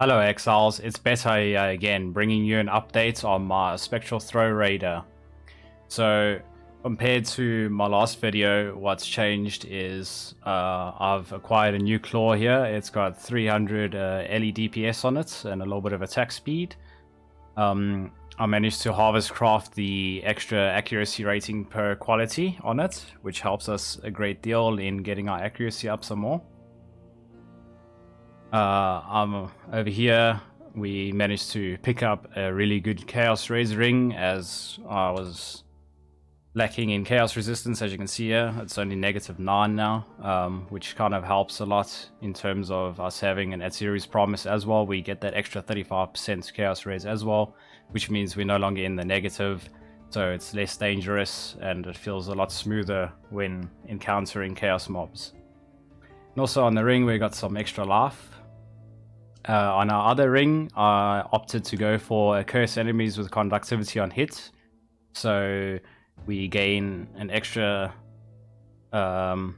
Hello Exiles, it's Betta-ah again, bringing you an update on my Spectral Throw Raider. So, compared to my last video, what's changed is I've acquired a new claw here. It's got 300 LE DPS on it and a little bit of attack speed. I managed to harvest craft the extra accuracy rating per quality on it, which helps us a great deal in getting our accuracy up some more. Over here, we managed to pick up a really good Chaos Raise ring, as I was lacking in Chaos Resistance. As you can see here, it's only -9 now, which kind of helps a lot in terms of us having an At-Series promise as well. We get that extra 35% Chaos Raise as well, which means we're no longer in the negative, so it's less dangerous and it feels a lot smoother when encountering Chaos mobs. And also on the ring, we got some extra life. On our other ring, I opted to go for curse enemies with conductivity on hit, so we gain an extra amount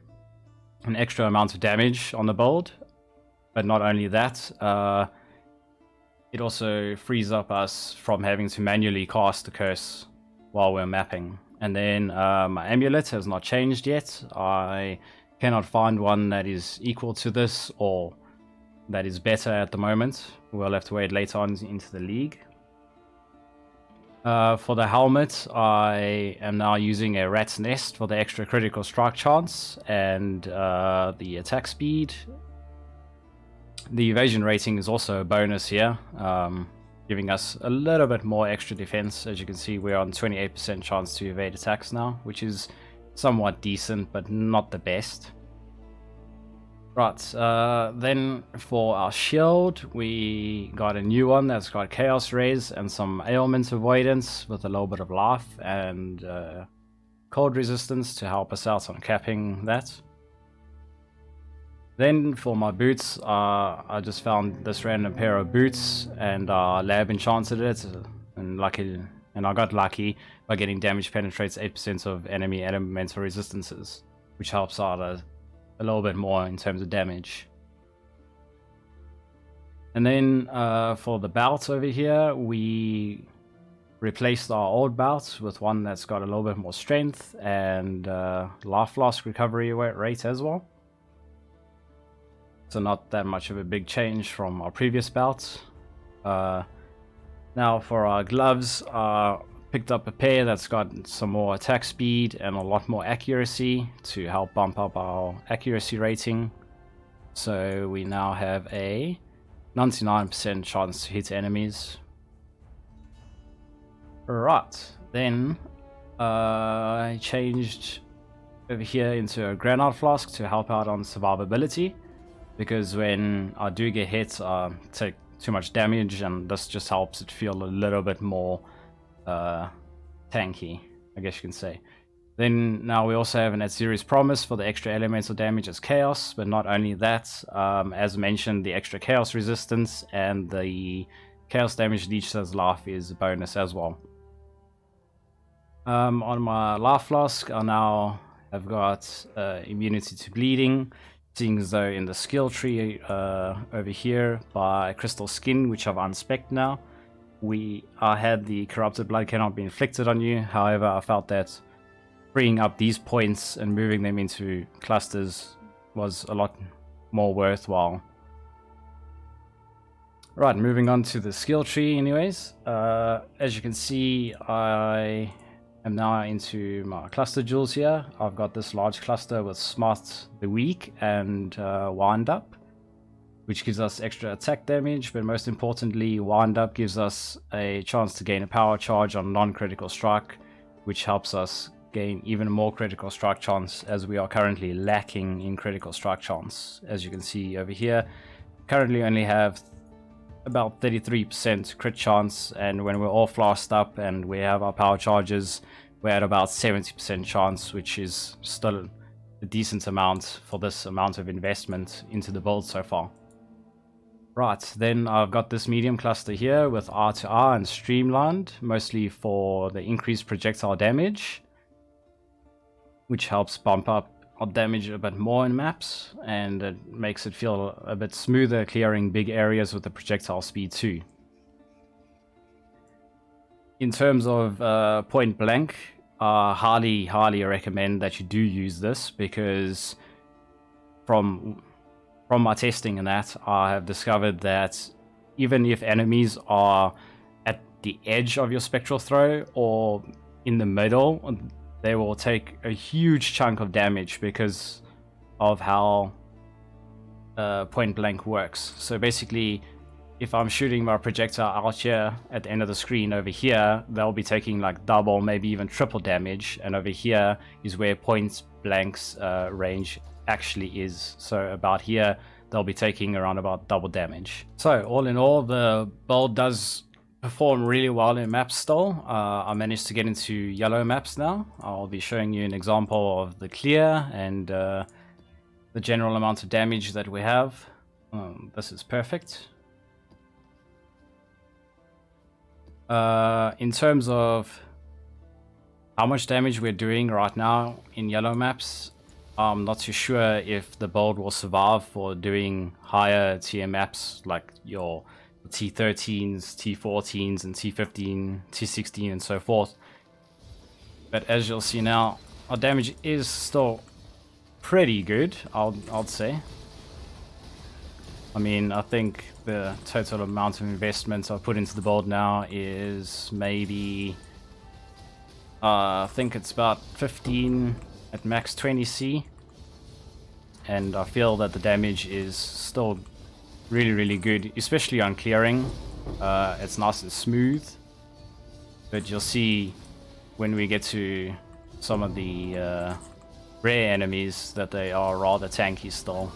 of damage on the build. But not only that, it also frees up us from having to manually cast the curse while we're mapping. And then my amulet has not changed yet. I cannot find one that is equal to this or that is better at the moment. We'll have to wait later on into the league. For the helmet, I am now using a rat's nest for the extra critical strike chance and the attack speed. The evasion rating is also a bonus here, giving us a little bit more extra defense. As you can see, we're on 28% chance to evade attacks now, which is somewhat decent, but not the best. Right, then for our shield, we got a new one that's got Chaos Raise and some ailment avoidance with a little bit of life and cold resistance to help us out on capping that. Then for my boots, I just found this random pair of boots and lab enchanted it, and I got lucky by getting damage penetrates 8% of enemy elemental resistances, which helps out a little bit more in terms of damage. And then for the belt over here, we replaced our old belt with one that's got a little bit more strength and life loss recovery rate as well. So not that much of a big change from our previous belt. Now for our gloves, picked up a pair that's got some more attack speed and a lot more accuracy to help bump up our accuracy rating. So we now have a 99% chance to hit enemies. Right, then I changed over here into a granite flask to help out on survivability, because when I do get hit, I take too much damage, and this just helps it feel a little bit more tanky, I guess you can say. Then now we also have an At-Series promise for the extra elemental damage as chaos, but not only that, as mentioned, the extra chaos resistance and the chaos damage leeches as life is a bonus as well. On my life flask, I now have got immunity to bleeding, seeing as though in the skill tree over here by Crystal Skin, which I've unspec'd now, I had the corrupted blood cannot be inflicted on you. However, I felt that freeing up these points and moving them into clusters was a lot more worthwhile. Right, moving on to the skill tree anyways. As you can see, I am now into my cluster jewels here. I've got this large cluster with Smart the Weak and Wind Up, which gives us extra attack damage, but most importantly, Wind Up gives us a chance to gain a power charge on non-critical strike, which helps us gain even more critical strike chance, as we are currently lacking in critical strike chance. As you can see over here, currently only have about 33% crit chance, and when we're all flasked up and we have our power charges, we're at about 70% chance, which is still a decent amount for this amount of investment into the build so far. Right, then I've got this medium cluster here with R2R and Streamlined, mostly for the increased projectile damage, which helps bump up our damage a bit more in maps, and it makes it feel a bit smoother clearing big areas with the projectile speed too. In terms of point blank, I highly recommend that you do use this, because from my testing and that, I have discovered that even if enemies are at the edge of your spectral throw or in the middle, they will take a huge chunk of damage because of how point blank works. So basically, if I'm shooting my projectile out here at the end of the screen over here, they'll be taking like double, maybe even triple damage. And over here is where point blank's range actually is. So about here, they'll be taking around about double damage. So all in all, the build does perform really well in maps still. I managed to get into yellow maps now. I'll be showing you an example of the clear and the general amount of damage that we have. This is perfect. In terms of how much damage we're doing right now in yellow maps, I'm not too sure if the build will survive for doing higher tier maps like your T13s, T14s, and T15, T16, and so forth. But as you'll see now, our damage is still pretty good, I'd say. I mean, I think the total amount of investment I've put into the build now is maybe, I think it's about 15 at max 20C. And I feel that the damage is still really good, especially on clearing. It's nice and smooth. But you'll see when we get to some of the rare enemies that they are rather tanky still.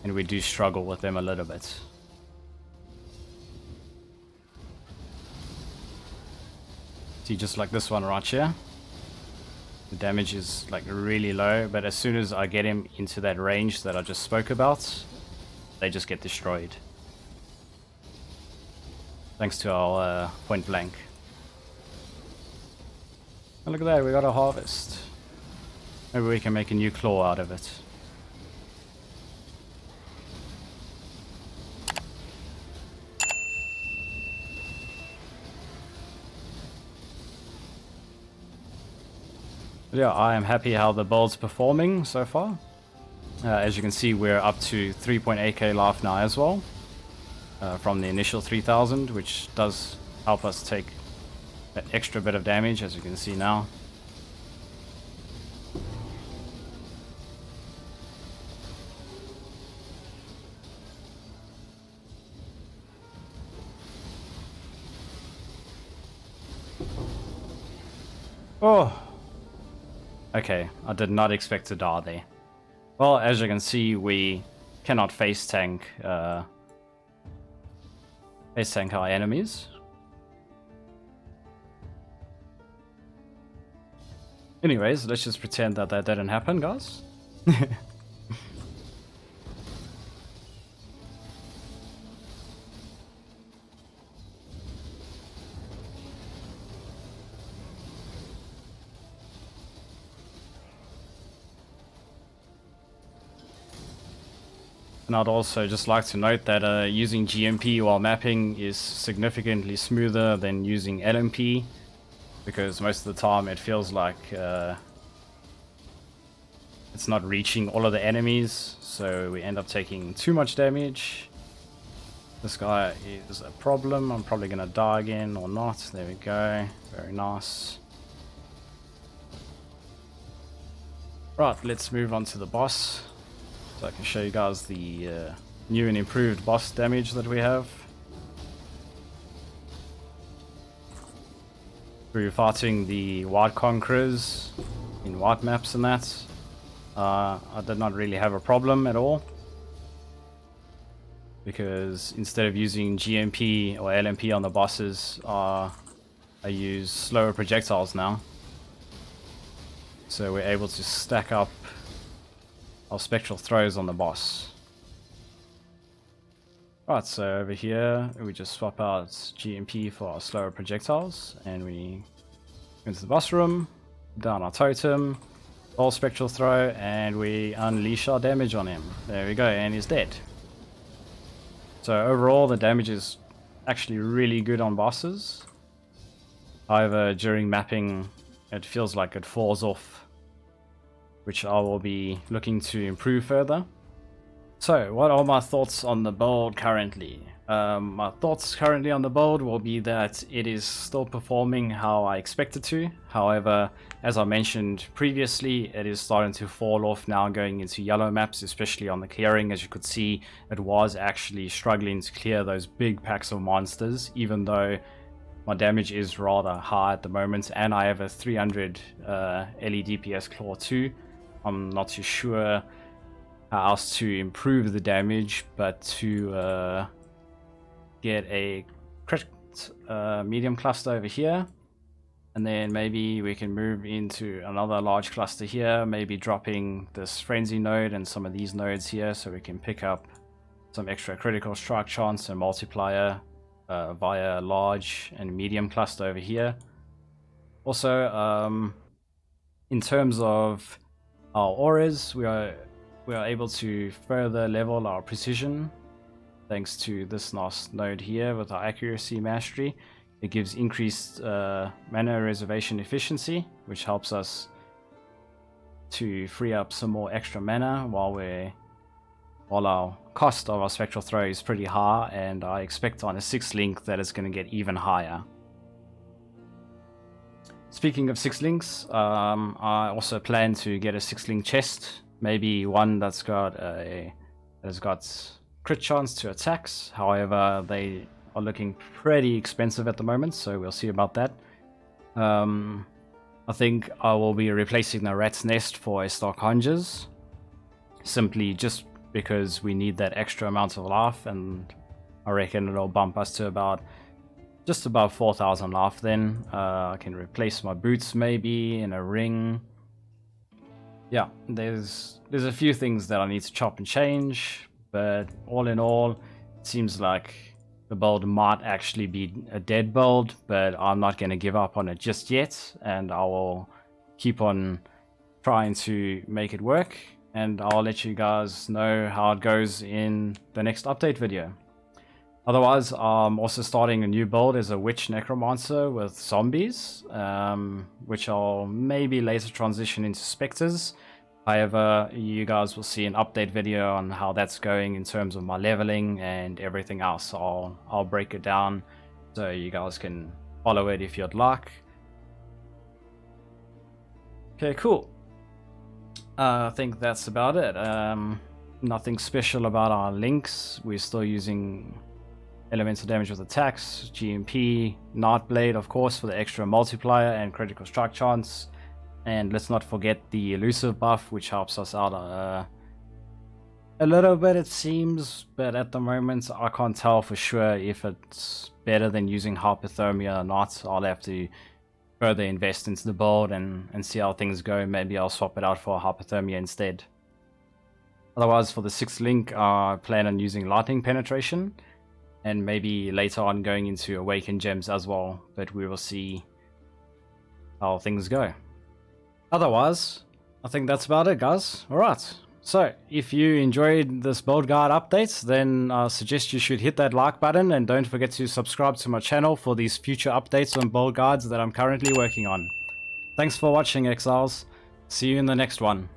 And we do struggle with them a little bit. See, just like this one right here. The damage is like really low, but as soon as I get him into that range that I just spoke about, they just get destroyed. Thanks to our point blank. Oh, look at that, we got a harvest. Maybe we can make a new claw out of it. Yeah, I am happy how the build's performing so far. As you can see, we're up to 3.8k life now as well, from the initial 3000, which does help us take that extra bit of damage, as you can see now. Oh! Okay, I did not expect to die there. Well, as you can see, we cannot face tank our enemies. Anyways, let's just pretend that that didn't happen, guys. And I'd also just like to note that using GMP while mapping is significantly smoother than using LMP, because most of the time it feels like it's not reaching all of the enemies, so we end up taking too much damage. This guy is a problem. I'm probably gonna die again or not. There we go. Very nice. Right, let's move on to the boss. So I can show you guys the new and improved boss damage that we have. We're fighting the white conquerors in white maps and that. I did not really have a problem at all, because instead of using GMP or LMP on the bosses, I use slower projectiles now. So we're able to stack up our spectral throws on the boss. Right, so over here we just swap out GMP for our slower projectiles, and we go into the boss room, down our totem, All Spectral throw, and we unleash our damage on him. There we go, and he's dead. So overall, the damage is actually really good on bosses. However, during mapping, it feels like it falls off, which I will be looking to improve further. So, what are my thoughts on the build currently? My thoughts currently on the build will be that it is still performing how I expect it to. However, as I mentioned previously, it is starting to fall off now going into yellow maps, especially on the clearing. As you could see, it was actually struggling to clear those big packs of monsters, even though my damage is rather high at the moment, and I have a 300 LE Claw 2. I'm not too sure how else to improve the damage, but to get a crit medium cluster over here, and then maybe we can move into another large cluster here, maybe dropping this frenzy node and some of these nodes here, so we can pick up some extra critical strike chance and multiplier via large and medium cluster over here. Also, in terms of our auras, we are able to further level our precision thanks to this nice node here with our accuracy mastery. It gives increased mana reservation efficiency, which helps us to free up some more extra mana while our cost of our spectral throw is pretty high, and I expect on a 6th link that it's going to get even higher. Speaking of 6 links, I also plan to get a 6 link chest, maybe one that's got crit chance to attacks. However, they are looking pretty expensive at the moment, so we'll see about that. I think I will be replacing the rat's nest for a stock Conjures, simply just because we need that extra amount of life, and I reckon it'll bump us to just about 4,000 life then. I can replace my boots maybe in a ring. Yeah, there's a few things that I need to chop and change, but all in all, it seems like the build might actually be a dead build, but I'm not going to give up on it just yet, and I will keep on trying to make it work, and I'll let you guys know how it goes in the next update video. Otherwise, I'm also starting a new build as a witch necromancer with zombies, which I'll maybe later transition into specters. However, you guys will see an update video on how that's going in terms of my leveling and everything else. I'll break it down so you guys can follow it if you'd like. Okay, cool. I think that's about it. Nothing special about our links. We're still using elemental damage with attacks, GMP, Nightblade, of course, for the extra multiplier and critical strike chance. And let's not forget the elusive buff, which helps us out a little bit, it seems. But at the moment, I can't tell for sure if it's better than using hypothermia or not. I'll have to further invest into the build and see how things go. Maybe I'll swap it out for hypothermia instead. Otherwise, for the 6th link, I plan on using lightning penetration, and maybe later on going into awakened gems as well, but we will see how things go. Otherwise, I think that's about it, guys. Alright, so if you enjoyed this build guide update, then I suggest you should hit that like button, and don't forget to subscribe to my channel for these future updates on build guides that I'm currently working on. Thanks for watching, Exiles. See you in the next one.